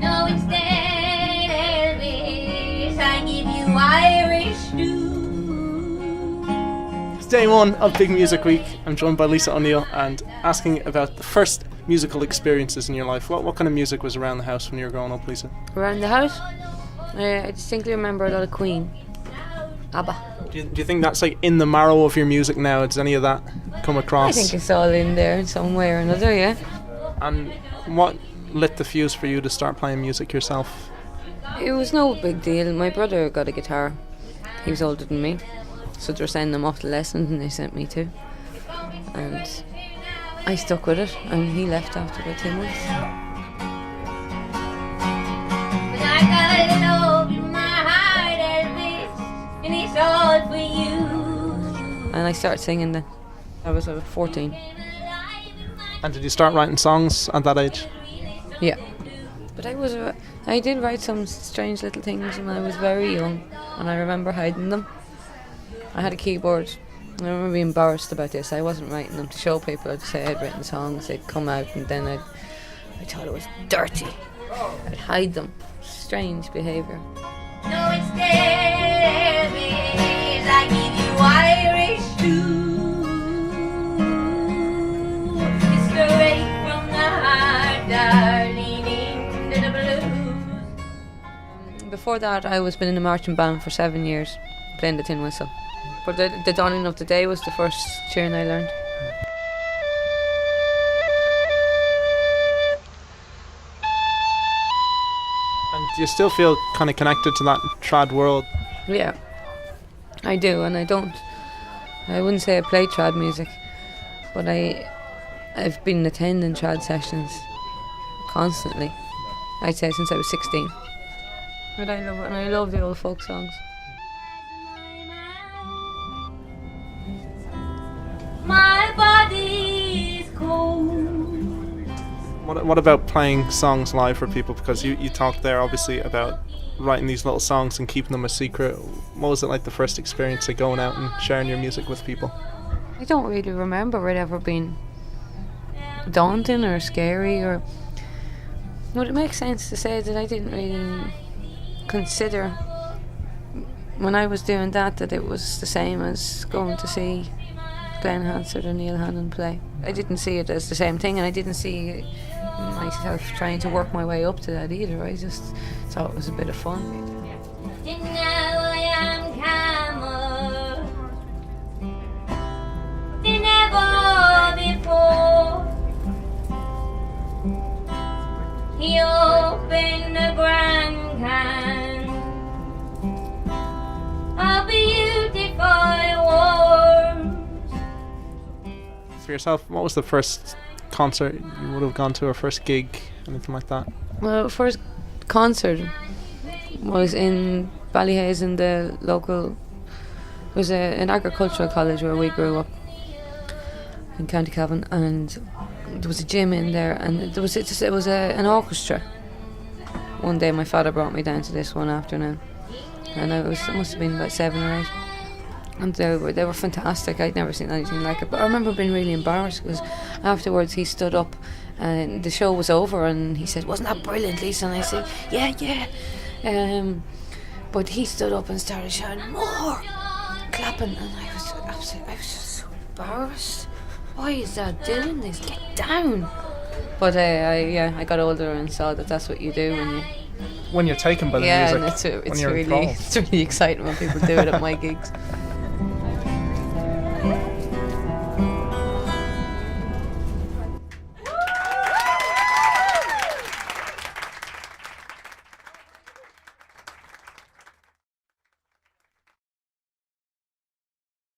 No, instead, Elvis, I give you Irish stew. It's day one of Big Music Week. I'm joined by Lisa O'Neill and asking about the first musical experiences in your life. What kind of music was around the house when you were growing up, Lisa? Around the house? I distinctly remember a lot of Queen. ABBA. Do you think that's like in the marrow of your music now? Does any of that come across? I think it's all in there in some way or another, yeah. And what lit the fuse for you to start playing music yourself? It was no big deal. My brother got a guitar. He was older than me. So they were sending them off to lessons and they sent me too. And I stuck with it and he left after about 2 months. But I got it all in my heart, Elvis, and it's all for you. And I started singing then. I was 14. And did you start writing songs at that age? Yeah. But I did write some strange little things when I was very young and I remember hiding them. I had a keyboard. I remember being embarrassed about this. I wasn't writing them to show people. I'd say I'd written songs, they'd come out and then I thought it was dirty. I'd hide them. Strange behaviour. No, instead, Elvis, I give you Irish stew. It's straight from the heart, darling, into the blues. Before that, I was been in a marching band for 7 years, playing the tin whistle. But the Dawning of the Day was the first tune I learned. And do you still feel kind of connected to that trad world? Yeah, I do, and I wouldn't say I play trad music, but I've been attending trad sessions constantly. I'd say since I was 16. And I love it, and I love the old folk songs. My body is cold. What about playing songs live for people? Because you talked there obviously about writing these little songs and keeping them a secret. What was it like the first experience of going out and sharing your music with people? I don't really remember it ever being daunting or scary or... Would it make sense to say that I didn't really consider when I was doing that it was the same as going to see Glenn Hansard or Neil Hannon play? I didn't see it as the same thing, and I didn't see myself trying to work my way up to that either. I just thought it was a bit of fun. And now I am calmer than ever before. He opened the grand can of beautiful warmth. For yourself, what was the first concert you would have gone to, or first gig, anything like that? Well, first concert was in Ballyhaise in the local... It was an agricultural college where we grew up in County Cavan, and there was a gym in there, and it was an orchestra. One day my father brought me down to this one afternoon, and it must have been about 7 or 8. And they were fantastic. I'd never seen anything like it. But I remember being really embarrassed because afterwards he stood up and the show was over and he said, "Wasn't that brilliant, Lisa?" And I said, yeah. But he stood up and started shouting, "More!" clapping, and I was just so embarrassed. Why is that doing this? Get down! But I got older and saw that that's what you do When you're taken by the music. Yeah, and it's really exciting when people do it at my gigs.